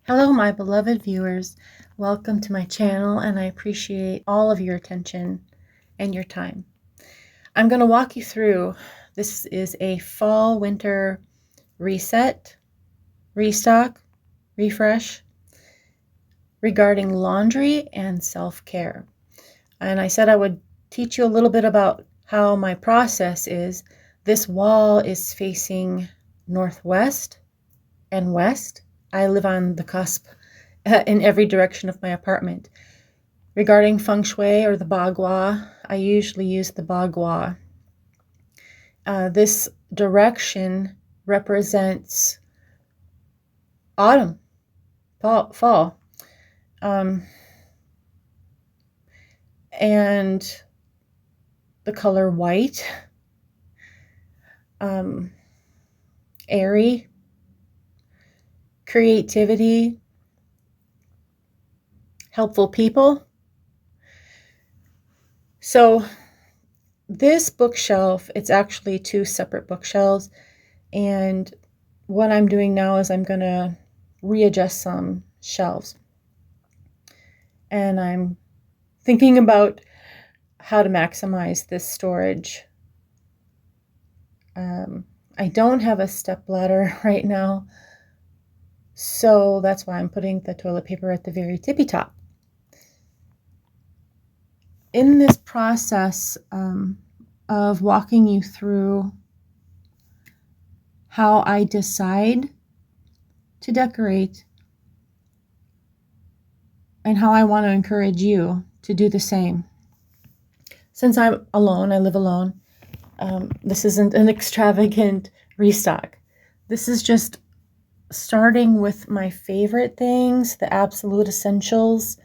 Hello, my beloved viewers. Welcome to my channel, and I appreciate all of your attention and your time. I'm going to walk you through, this is a fall-winter reset, restock, refresh regarding laundry and self-care. And I said I would teach you a little bit about how my process is. This wall is facing northwest and west. I live on the cusp in every direction of my apartment. Regarding feng shui or the Bagua, I usually use the Bagua. This direction represents autumn, fall. And the color white, airy, creativity, helpful people. So this bookshelf, it's actually two separate bookshelves, and what I'm doing now is I'm going to readjust some shelves. And I'm thinking about how to maximize this storage. I don't have a stepladder right now, so that's why I'm putting the toilet paper at the very tippy top. In this process of walking you through how I decide to decorate and how I want to encourage you to do the same. Since I'm alone, I live alone, this isn't an extravagant restock. This is just starting with my favorite things, the absolute essentials.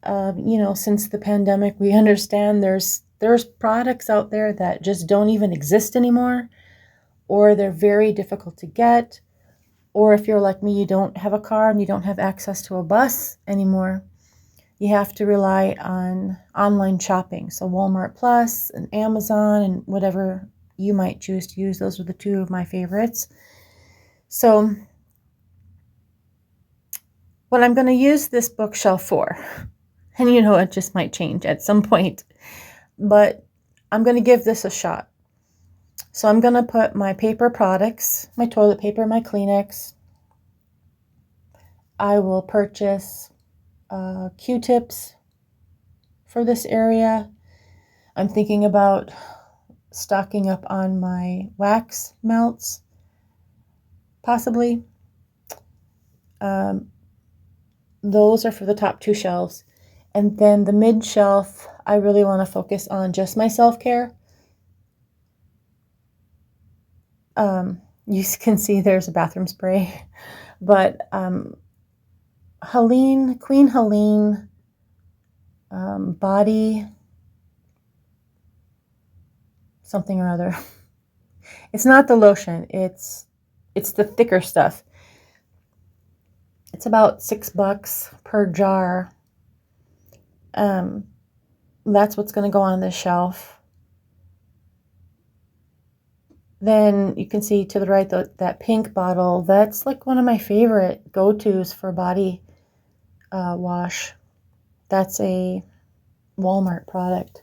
Since the pandemic, we understand there's products out there that just don't even exist anymore, or they're very difficult to get, or if you're like me, you don't have a car and you don't have access to a bus anymore. You have to rely on online shopping. So Walmart Plus and Amazon and whatever you might choose to use. Those are the two of my favorites. So what I'm going to use this bookshelf for, and it just might change at some point, but I'm going to give this a shot. So I'm going to put my paper products, my toilet paper, my Kleenex. I will purchase Q-tips for this area. I'm thinking about stocking up on my wax melts, possibly. Those are for the top two shelves. And then the mid shelf, I really want to focus on just my self-care. You can see there's a bathroom spray, but Queen Helene body something or other. It's not the lotion, it's the thicker stuff. It's about $6 per jar. That's what's going to go on this shelf. Then you can see to the right that pink bottle. That's like one of my favorite go-tos for body wash. That's a Walmart product.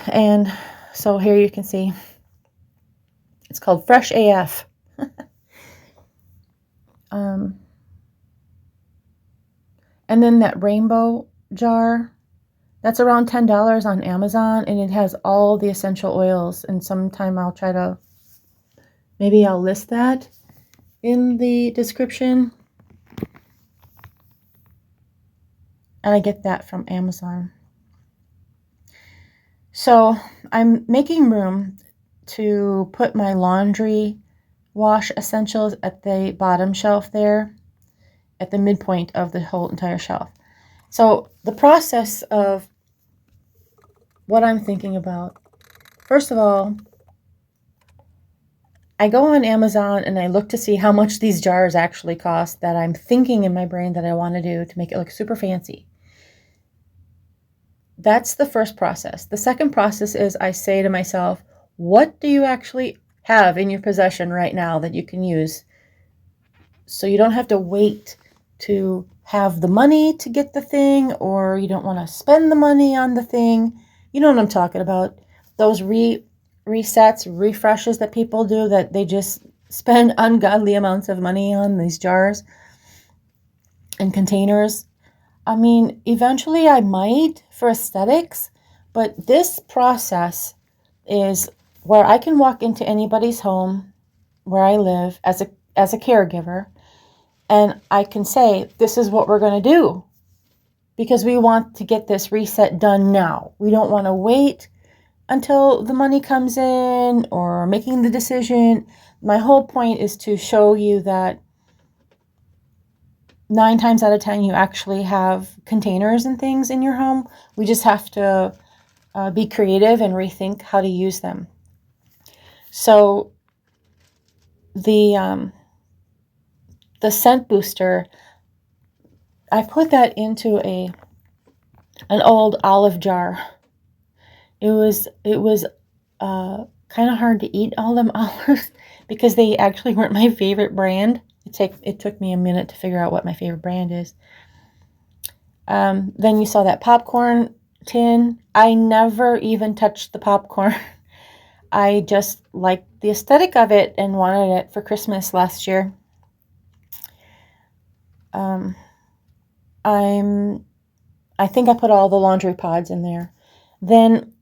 And so here you can see it's called Fresh AF. And then that rainbow jar, that's around $10 on Amazon, and it has all the essential oils. And sometime I'll try to, maybe I'll list that in the description. And I get that from Amazon. So I'm making room to put my laundry wash essentials at the bottom shelf there, at the midpoint of the whole entire shelf. So the process of what I'm thinking about, first of all, I go on Amazon and I look to see how much these jars actually cost that I'm thinking in my brain that I want to do to make it look super fancy. That's the first process. The second process is I say to myself, what do you actually have in your possession right now that you can use So you don't have to wait to have the money to get the thing, or you don't want to spend the money on the thing. You know what I'm talking about. Those resets, refreshes that people do, that they just spend ungodly amounts of money on these jars and containers. I mean, eventually I might for aesthetics, but this process is where I can walk into anybody's home where I live as a caregiver, and I can say, this is what we're going to do, because we want to get this reset done now. We don't want to wait until the money comes in or making the decision. My whole point is to show you that 9 times out of 10, you actually have containers and things in your home. We just have to be creative and rethink how to use them. So the scent booster, I put that into an old olive jar. It was kind of hard to eat all them olives because they actually weren't my favorite brand. It took me a minute to figure out what my favorite brand is. Then you saw that popcorn tin. I never even touched the popcorn. I just liked the aesthetic of it and wanted it for Christmas last year. I think I put all the laundry pods in there. Then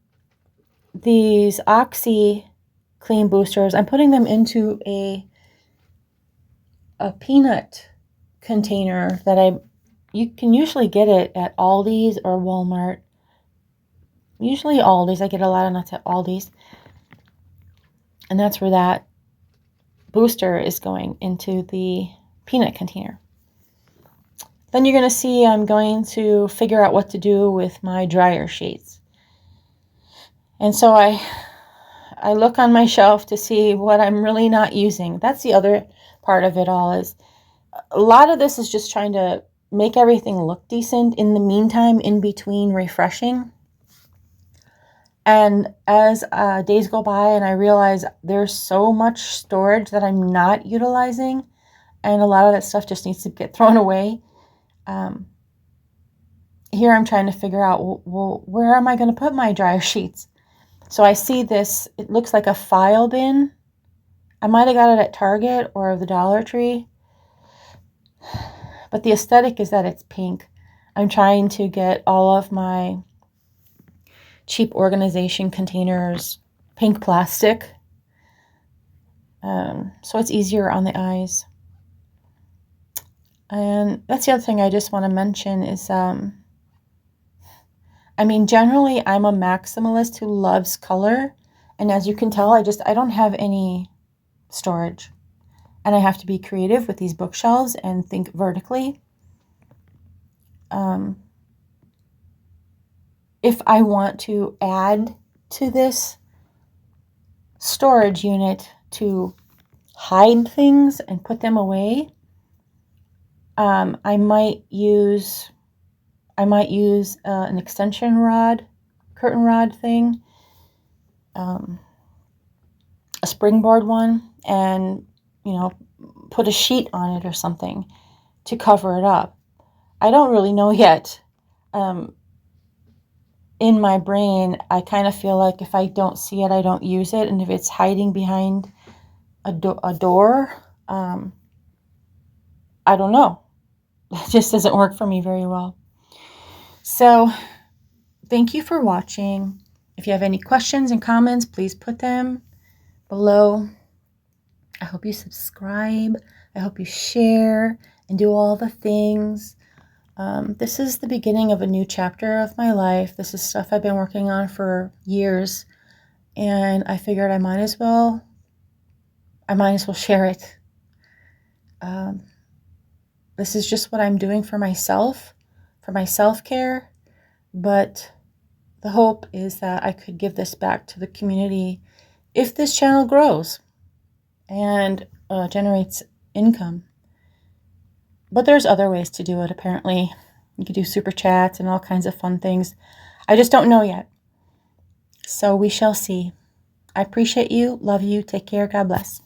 these Oxy Clean boosters, I'm putting them into a peanut container that you can usually get it at Aldi's or Walmart. Usually Aldi's. I get a lot of nuts at Aldi's. And that's where that booster is going, into the peanut container. Then you're going to see I'm going to figure out what to do with my dryer sheets. And so I look on my shelf to see what I'm really not using. That's the other part of it all, is a lot of this is just trying to make everything look decent in the meantime, in between refreshing. And as days go by and I realize there's so much storage that I'm not utilizing, and a lot of that stuff just needs to get thrown away. Here I'm trying to figure out, well, where am I going to put my dryer sheets? So I see this, it looks like a file bin. I might have got it at Target or the Dollar Tree. But the aesthetic is that it's pink. I'm trying to get all of my cheap organization containers pink plastic. So it's easier on the eyes. And that's the other thing I just want to mention is, generally I'm a maximalist who loves color. And as you can tell, I don't have any storage. And I have to be creative with these bookshelves and think vertically. If I want to add to this storage unit to hide things and put them away, I might use an extension rod, curtain rod thing, a springboard one, and put a sheet on it or something to cover it up. I don't really know yet. In my brain, I kind of feel like if I don't see it, I don't use it. And if it's hiding behind a door, I don't know. It just doesn't work for me very well. So thank you for watching. If you have any questions and comments, please put them below. I hope you subscribe. I hope you share and do all the things. This is the beginning of a new chapter of my life. This is stuff I've been working on for years, and I figured I might as well share it. This is just what I'm doing for myself, for my self-care, but the hope is that I could give this back to the community if this channel grows and generates income. But there's other ways to do it, apparently. You could do super chats and all kinds of fun things. I just don't know yet. So we shall see. I appreciate you, love you, take care, God bless.